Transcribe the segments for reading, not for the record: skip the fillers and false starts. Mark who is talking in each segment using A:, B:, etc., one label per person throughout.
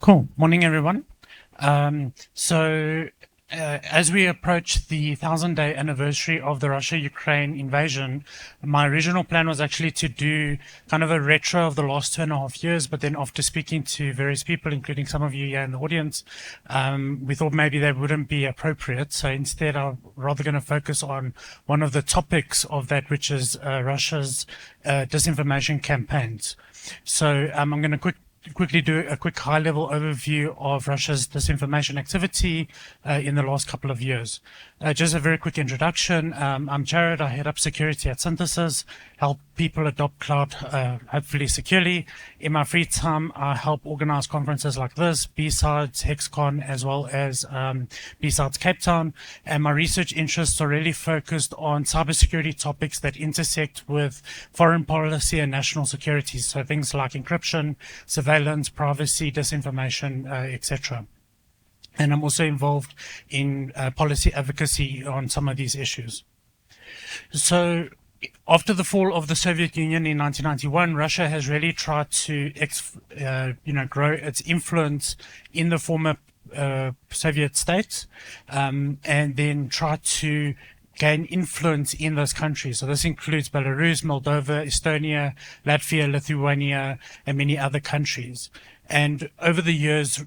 A: Cool. Morning, everyone. As we approach the 1,000-day anniversary of the Russia-Ukraine invasion, my original plan was actually to do kind of a retro of the last 2.5 years, but then after speaking to various people, including some of you here in the audience, we thought maybe that wouldn't be appropriate. So instead, I'm rather going to focus on one of the topics of that, which is Russia's disinformation campaigns. So I'm going to quickly do a quick high-level overview of Russia's disinformation activity in the last couple of years. Just a very quick introduction. I'm Jared. I head up security at Synthesis, help people adopt cloud, hopefully securely. In my free time, I help organize conferences like this, BSides, HexCon, as well as BSides Cape Town. And my research interests are really focused on cybersecurity topics that intersect with foreign policy and national security. So things like encryption, surveillance, privacy, disinformation, etc. And I'm also involved in policy advocacy on some of these issues. So after the fall of the Soviet Union in 1991, Russia has really tried to grow its influence in the former Soviet states, and then try to gain influence in those countries. So this includes Belarus, Moldova, Estonia, Latvia, Lithuania, and many other countries. And over the years,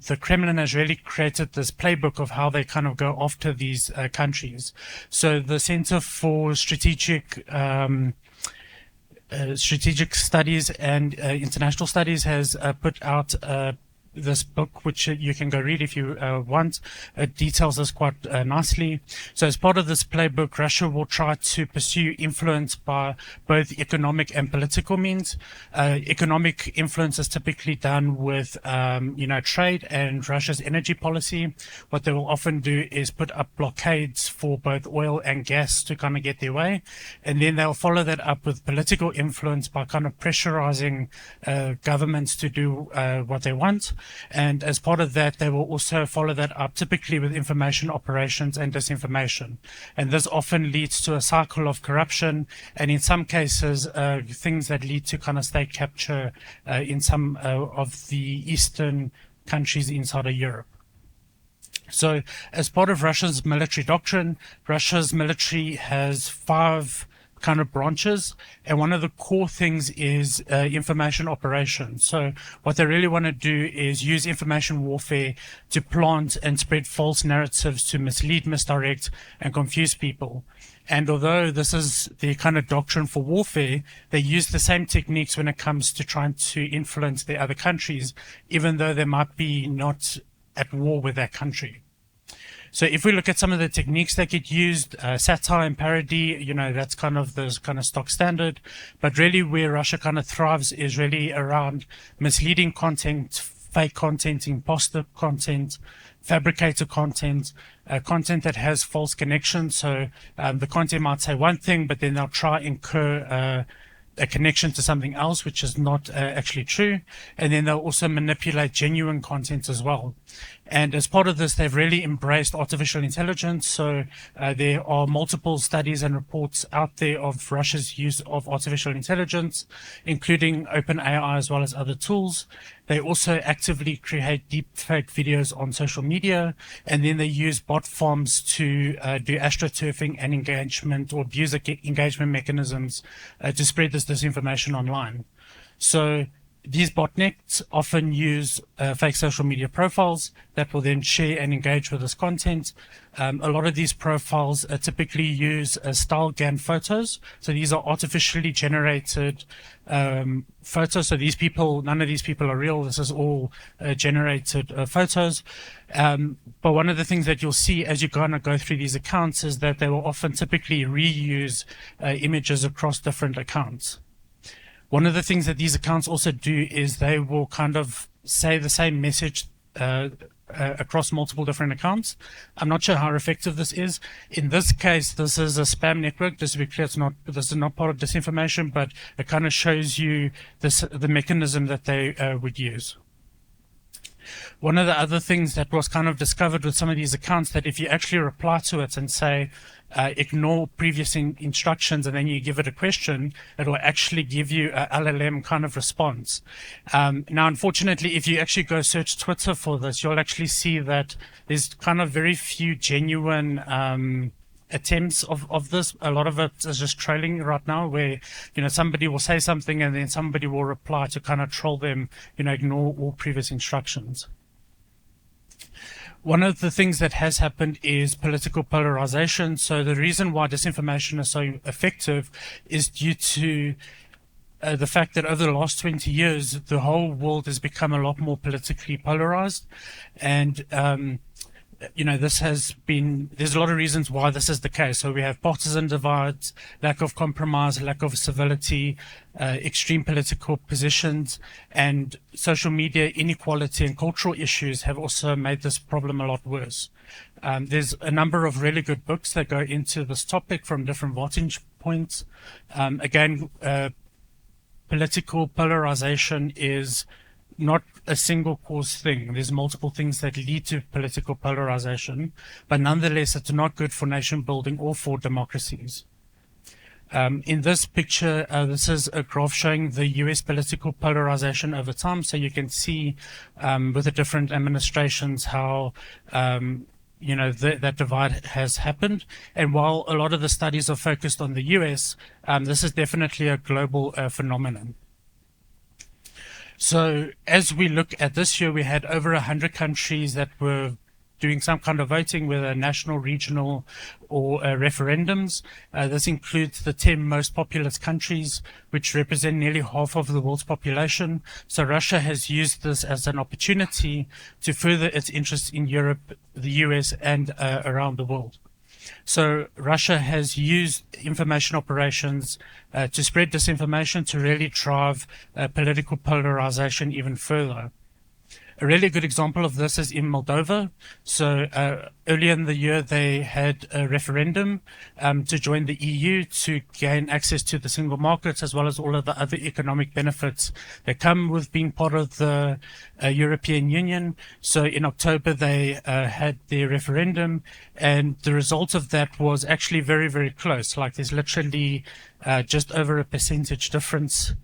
A: the Kremlin has really created this playbook of how they kind of go after these countries. So the Center for Strategic Studies and International Studies has put out this book, which you can go read if you want. It details this quite nicely. So as part of this playbook, Russia will try to pursue influence by both economic and political means. Economic influence is typically done with, trade and Russia's energy policy. What they will often do is put up blockades for both oil and gas to kind of get their way. And then they'll follow that up with political influence by kind of pressurizing governments to do what they want. And as part of that, they will also follow that up typically with information operations and disinformation. And this often leads to a cycle of corruption, and in some cases, things that lead to kind of state capture in some of the eastern countries inside of Europe. So as part of Russia's military doctrine, Russia's military has 5 kind of branches, and one of the core things is information operations. So what they really want to do is use information warfare to plant and spread false narratives to mislead, misdirect, and confuse people. And although this is the kind of doctrine for warfare, they use the same techniques when it comes to trying to influence the other countries, even though they might be not at war with that country. So if we look at some of the techniques that get used, satire and parody, that's kind of the kind of stock standard. But really where Russia kind of thrives is really around misleading content, fake content, imposter content, fabricated content, content that has false connections. So the content might say one thing, but then they'll try and incur a connection to something else, which is not actually true. And then they'll also manipulate genuine content as well. And as part of this, they've really embraced artificial intelligence. So there are multiple studies and reports out there of Russia's use of artificial intelligence, including OpenAI as well as other tools. They also actively create deepfake videos on social media, and then they use bot farms to do astroturfing and engagement or abuse engagement mechanisms to spread this disinformation online. So these botnets often use fake social media profiles that will then share and engage with this content. A lot of these profiles typically use style GAN photos. So these are artificially generated photos. So none of these people are real. This is all generated photos. But one of the things that you'll see as you kind of go through these accounts is that they will often typically reuse images across different accounts. One of the things that these accounts also do is they will kind of say the same message across multiple different accounts. I'm not sure how effective this is. In this case, this is a spam network. Just to be clear, this is not part of disinformation, but it kind of shows you the mechanism that they would use. One of the other things that was kind of discovered with some of these accounts, that if you actually reply to it and say, ignore previous instructions, and then you give it a question, it will actually give you a LLM kind of response. Now, unfortunately, if you actually go search Twitter for this, you'll actually see that there's kind of very few genuine attempts of this. A lot of it is just trolling right now, where somebody will say something and then somebody will reply to kind of troll them, ignore all previous instructions. One of the things that has happened is political polarization. So the reason why disinformation is so effective is due to the fact that over the last 20 years, the whole world has become a lot more politically polarized. And there's a lot of reasons why this is the case. So we have partisan divides, lack of compromise, lack of civility, extreme political positions, and social media inequality and cultural issues have also made this problem a lot worse. There's a number of really good books that go into this topic from different vantage points. Political polarization is not a single cause thing. There's multiple things that lead to political polarization, but nonetheless, it's not good for nation building or for democracies. In this picture, this is a graph showing the US political polarization over time. So you can see with the different administrations how that divide has happened. And while a lot of the studies are focused on the US, this is definitely a global phenomenon. So as we look at this year, we had over 100 countries that were doing some kind of voting, whether national, regional, or referendums. This includes the 10 most populous countries, which represent nearly half of the world's population. So Russia has used this as an opportunity to further its interests in Europe, the US, and around the world. So Russia has used information operations to spread disinformation to really drive political polarization even further. A really good example of this is in Moldova. So earlier in the year, they had a referendum to join the EU to gain access to the single market, as well as all of the other economic benefits that come with being part of the European Union. So in October, they had their referendum, and the result of that was actually very, very close. Like there's literally just over a percentage difference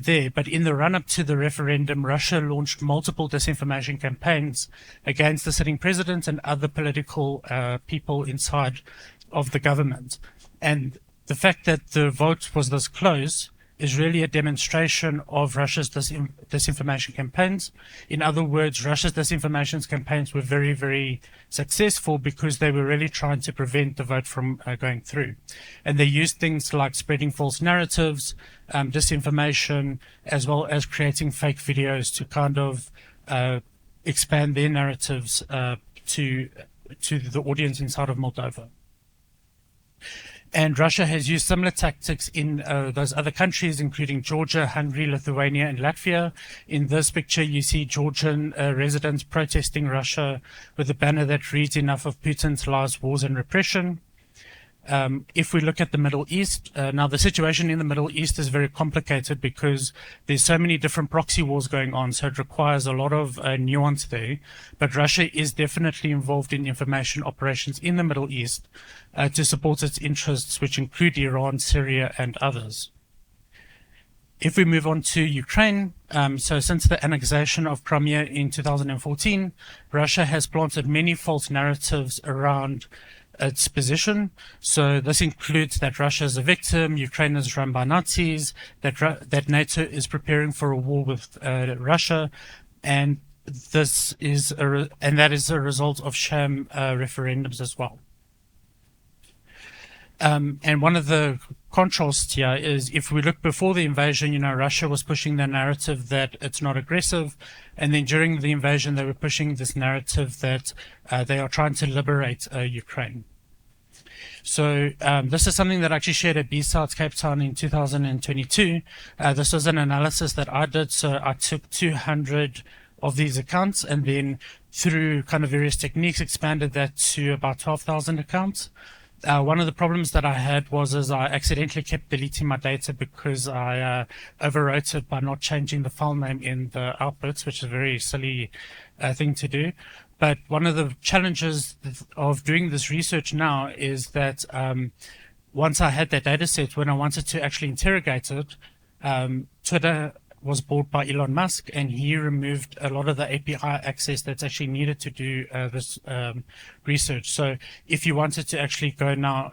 A: there. But in the run-up to the referendum, Russia launched multiple disinformation campaigns against the sitting president and other political people inside of the government. And the fact that the vote was this close is really a demonstration of Russia's disinformation campaigns. In other words, Russia's disinformation campaigns were very, very successful because they were really trying to prevent the vote from going through. And they used things like spreading false narratives, disinformation, as well as creating fake videos to kind of expand their narratives to the audience inside of Moldova. And Russia has used similar tactics in those other countries, including Georgia, Hungary, Lithuania, and Latvia. In this picture, you see Georgian residents protesting Russia with a banner that reads, "Enough of Putin's lies, wars, and repression." If we look at the Middle East, now the situation in the Middle East is very complicated because there's so many different proxy wars going on, so it requires a lot of nuance there. But Russia is definitely involved in information operations in the Middle East to support its interests, which include Iran, Syria, and others. If we move on to Ukraine, so since the annexation of Crimea in 2014, Russia has planted many false narratives around its position. So this includes that Russia is a victim, Ukraine is run by Nazis, that NATO is preparing for a war with Russia, and that is a result of sham referendums as well. And one of the contrasts here is if we look before the invasion, Russia was pushing the narrative that it's not aggressive. And then during the invasion, they were pushing this narrative that they are trying to liberate Ukraine. So this is something that I actually shared at BSides Cape Town in 2022. This was an analysis that I did. So I took 200 of these accounts and then through kind of various techniques expanded that to about 12,000 accounts. One of the problems that I had was I accidentally kept deleting my data because I overwrote it by not changing the file name in the outputs, which is a very silly thing to do. But one of the challenges of doing this research now is that once I had that data set, when I wanted to actually interrogate it, Twitter was bought by Elon Musk, and he removed a lot of the API access that's actually needed to do this research. So if you wanted to actually go now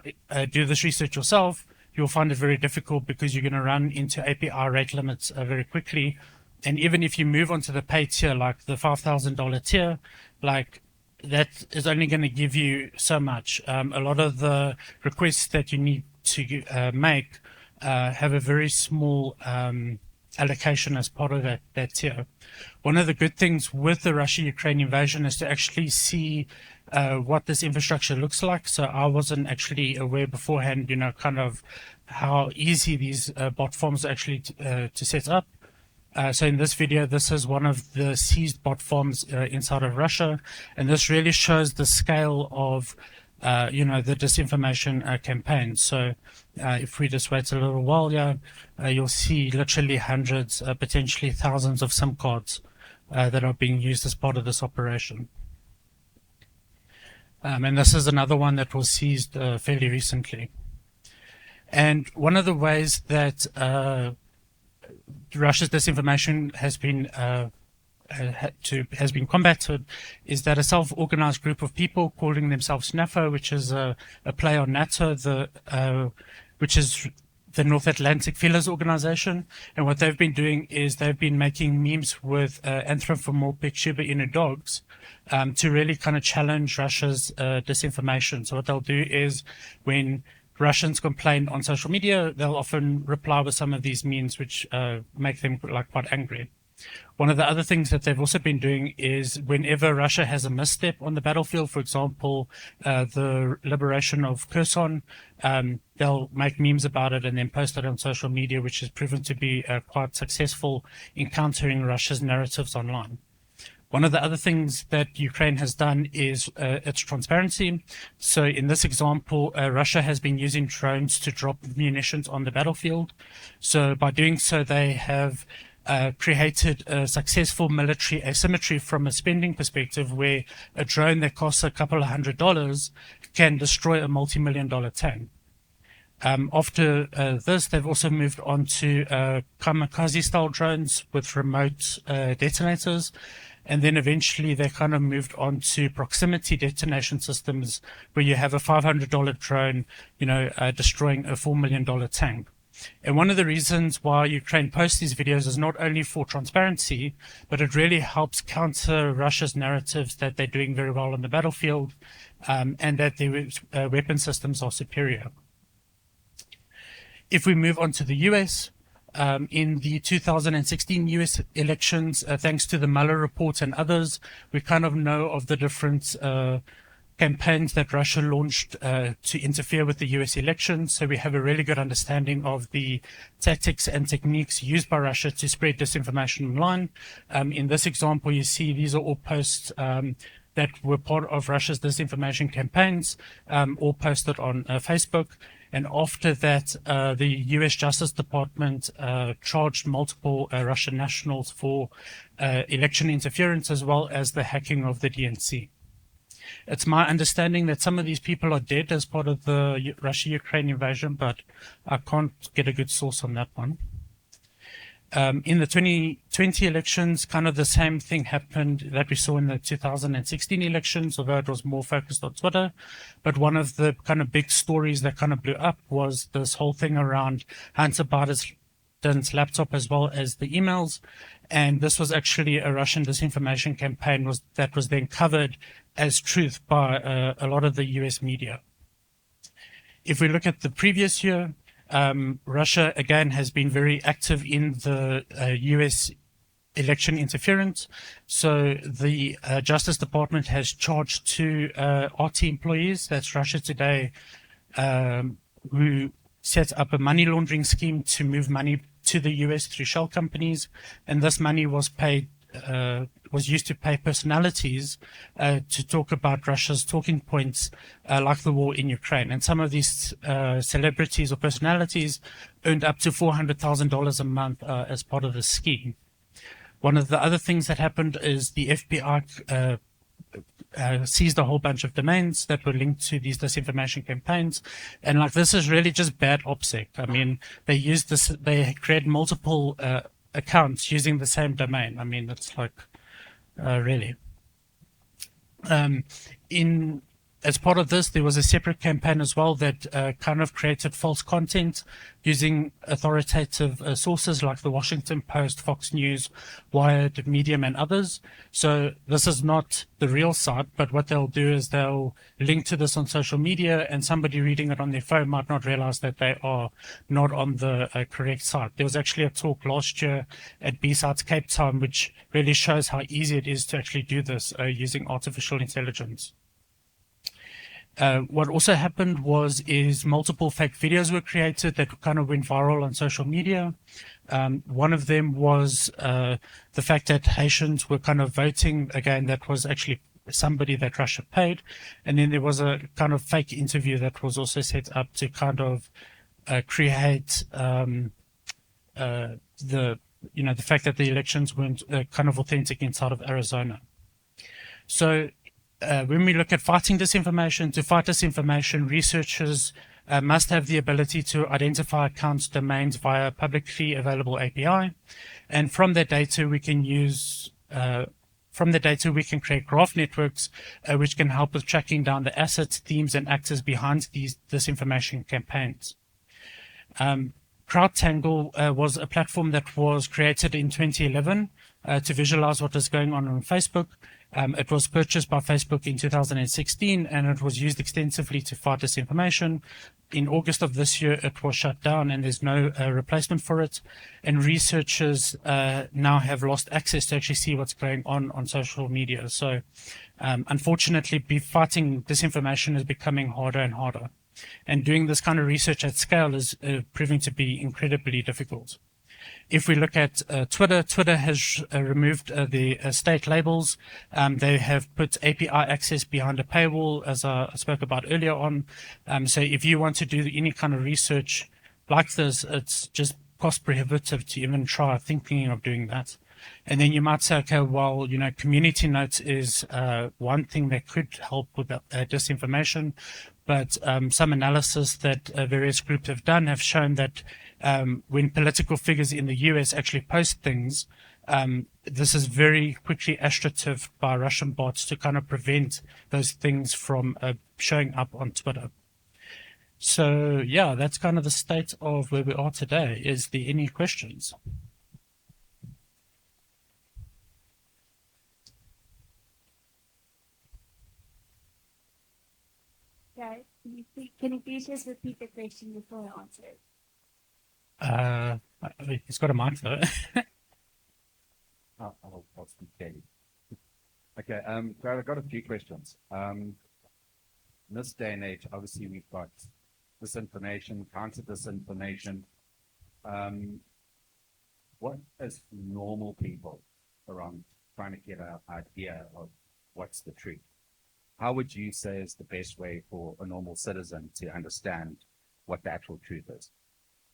A: do this research yourself, you'll find it very difficult because you're going to run into API rate limits very quickly. And even if you move onto the paid tier, like the $5,000 tier, like that is only going to give you so much. A lot of the requests that you need to make have a very small allocation as part of that tier. One of the good things with the Russia-Ukraine invasion is to actually see what this infrastructure looks like. So I wasn't actually aware beforehand, kind of how easy these bot farms are actually to set up. So in this video, this is one of the seized bot farms inside of Russia, and this really shows the scale of the disinformation campaign. So if we just wait a little while, you'll see literally hundreds, potentially thousands of SIM cards that are being used as part of this operation. And this is another one that was seized fairly recently. And one of the ways that Russia's disinformation has been combated is that a self-organized group of people calling themselves NAFO, which is a play on NATO, which is the North Atlantic Feelers Organization. And what they've been doing is they've been making memes with anthropomorphic Shiba Inu dogs to really kind of challenge Russia's disinformation. So what they'll do is when Russians complain on social media, they'll often reply with some of these memes, which make them quite angry. One of the other things that they've also been doing is whenever Russia has a misstep on the battlefield, for example, the liberation of Kherson, they'll make memes about it and then post it on social media, which has proven to be quite successful in countering Russia's narratives online. One of the other things that Ukraine has done is its transparency. So in this example, Russia has been using drones to drop munitions on the battlefield. So by doing so, they have created a successful military asymmetry from a spending perspective, where a drone that costs a couple of $100 can destroy a multi-million-dollar tank. After this, they've also moved on to kamikaze-style drones with remote detonators. And then eventually they kind of moved on to proximity detonation systems, where you have a $500 drone, destroying a $4 million tank. And one of the reasons why Ukraine posts these videos is not only for transparency, but it really helps counter Russia's narratives that they're doing very well on the battlefield, and that their weapon systems are superior. If we move on to the US, in the 2016 US elections, thanks to the Mueller report and others, we kind of know of the different campaigns that Russia launched to interfere with the US elections. So we have a really good understanding of the tactics and techniques used by Russia to spread disinformation online. In this example, you see these are all posts that were part of Russia's disinformation campaigns, all posted on Facebook. And after that, the US Justice Department charged multiple Russian nationals for election interference, as well as the hacking of the DNC. It's my understanding that some of these people are dead as part of the Russia-Ukraine invasion, but I can't get a good source on that one. In the 2020 elections, kind of the same thing happened that we saw in the 2016 elections, although it was more focused on Twitter. But one of the kind of big stories that kind of blew up was this whole thing around Hunter Biden's laptop, as well as the emails. And this was actually a Russian disinformation campaign that was then covered as truth by a lot of the US media. If we look at the previous year, Russia, again, has been very active in the US election interference. So the Justice Department has charged two RT employees, that's Russia Today, who set up a money laundering scheme to move money to the US through shell companies. And this money was paid was used to pay personalities to talk about Russia's talking points, like the war in Ukraine. And some of these celebrities or personalities earned up to $400,000 a month as part of the scheme. One of the other things that happened is the FBI seized a whole bunch of domains that were linked to these disinformation campaigns. And like, this is really just bad OPSEC. I mean, they create multiple accounts using the same domain. I mean, that's like, really. As part of this, there was a separate campaign as well that kind of created false content using authoritative sources like the Washington Post, Fox News, Wired, Medium, and others. So this is not the real site, but what they'll do is they'll link to this on social media, and somebody reading it on their phone might not realize that they are not on the correct site. There was actually a talk last year at BSides Cape Town, which really shows how easy it is to actually do this using artificial intelligence. What also happened is multiple fake videos were created that kind of went viral on social media. One of them was the fact that Haitians were kind of voting. Again, that was actually somebody that Russia paid. And then there was a kind of fake interview that was also set up to kind of create the fact that the elections weren't kind of authentic inside of Arizona. So when we look at fighting disinformation, to fight disinformation, researchers must have the ability to identify accounts, domains via publicly available API. And from that data, we can create graph networks, which can help with tracking down the assets, themes, and actors behind these disinformation campaigns. CrowdTangle was a platform that was created in 2011 to visualize what is going on Facebook. It was purchased by Facebook in 2016, and it was used extensively to fight disinformation. In August of this year, it was shut down, and there's no replacement for it. And researchers now have lost access to actually see what's going on social media. So, unfortunately, fighting disinformation is becoming harder and harder. And doing this kind of research at scale is proving to be incredibly difficult. If we look at Twitter has removed the state labels. They have put API access behind a paywall, as I spoke about earlier on. So if you want to do any kind of research like this, it's just cost prohibitive to even try thinking of doing that. And then you might say, okay, well, community notes is one thing that could help with disinformation. But some analysis that various groups have done have shown that when political figures in the US actually post things, this is very quickly assertive by Russian bots to kind of prevent those things from showing up on Twitter. So, yeah, that's kind of the state of where we are today. Is there any questions?
B: Yeah, can you please just repeat the question before I answer it?
A: It's got a mic though.
C: I'll speak daily. Okay, so I've got a few questions. In this day and age, obviously we've got disinformation, counter disinformation. What is normal people around trying to get an idea of what's the truth? How would you say is the best way for a normal citizen to understand what the actual truth is?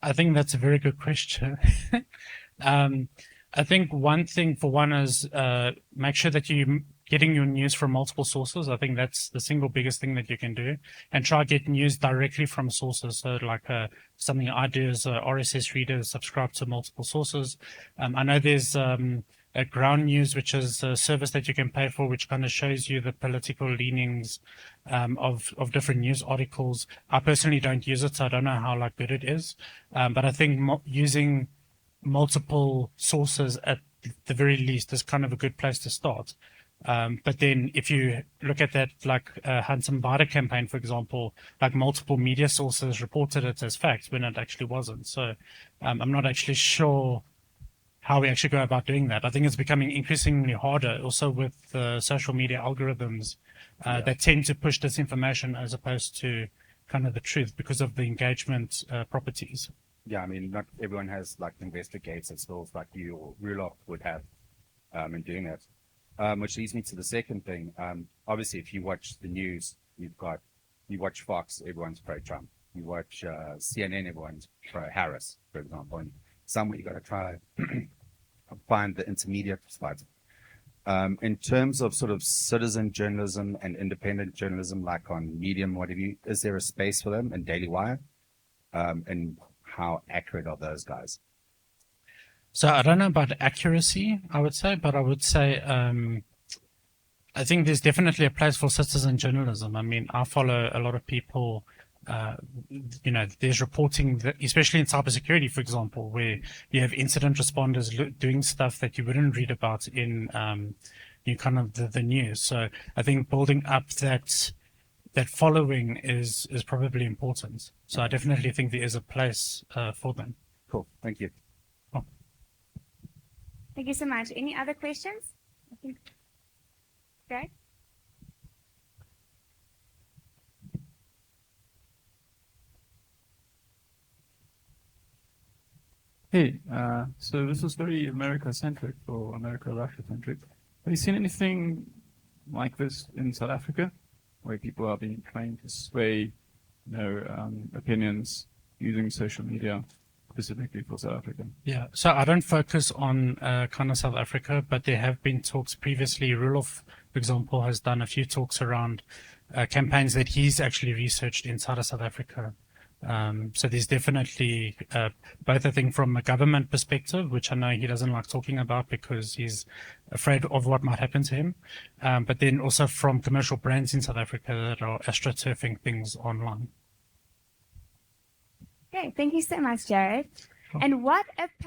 A: I think that's a very good question. I think one thing for one is make sure that you're getting your news from multiple sources. I think that's the single biggest thing that you can do, and try to get news directly from sources. So like something I do is RSS reader, subscribe to multiple sources. I know there's a Ground News, which is a service that you can pay for, which kind of shows you the political leanings of different news articles. I personally don't use it, so I don't know how good it is. But I think using multiple sources at the very least is kind of a good place to start. But then if you look at that, Hanson Biden campaign, for example, multiple media sources reported it as fact when it actually wasn't. So I'm not actually sure how we actually go about doing that. I think it's becoming increasingly harder also with social media algorithms that tend to push disinformation as opposed to kind of the truth because of the engagement properties.
C: Yeah, I mean, not everyone has investor gates and skills like you or Ruloff would have in doing that. Which leads me to the second thing. Obviously, if you watch the news, you watch Fox, everyone's pro-Trump. You watch CNN, everyone's pro-Harris, for example. And somewhere you got to try find the intermediate spot. In terms of sort of citizen journalism and independent journalism, like on Medium, what have you, is there a space for them in Daily Wire? And how accurate are those guys?
A: So I don't know about accuracy, I would say, but I would say I think there's definitely a place for citizen journalism. I mean, I follow a lot of people. There's reporting, that, especially in cybersecurity, for example, where you have incident responders doing stuff that you wouldn't read about in kind of the news. So I think building up that following is probably important. So I definitely think there is a place for them.
C: Cool. Thank you.
A: Oh.
B: Thank you so much. Any other questions? I think. Great.
D: Hey, so this is very America-centric or America-Russia-centric. Have you seen anything like this in South Africa, where people are being trained to sway, opinions using social media specifically for South Africa?
A: Yeah, so I don't focus on kind of South Africa, but there have been talks previously. Rulof, for example, has done a few talks around campaigns that he's actually researched inside of South Africa. So there's definitely both, I think, from a government perspective, which I know he doesn't like talking about because he's afraid of what might happen to him, but then also from commercial brands in South Africa that are astroturfing things online.
B: Okay, thank you so much, Jared.
A: Sure.
B: And what impact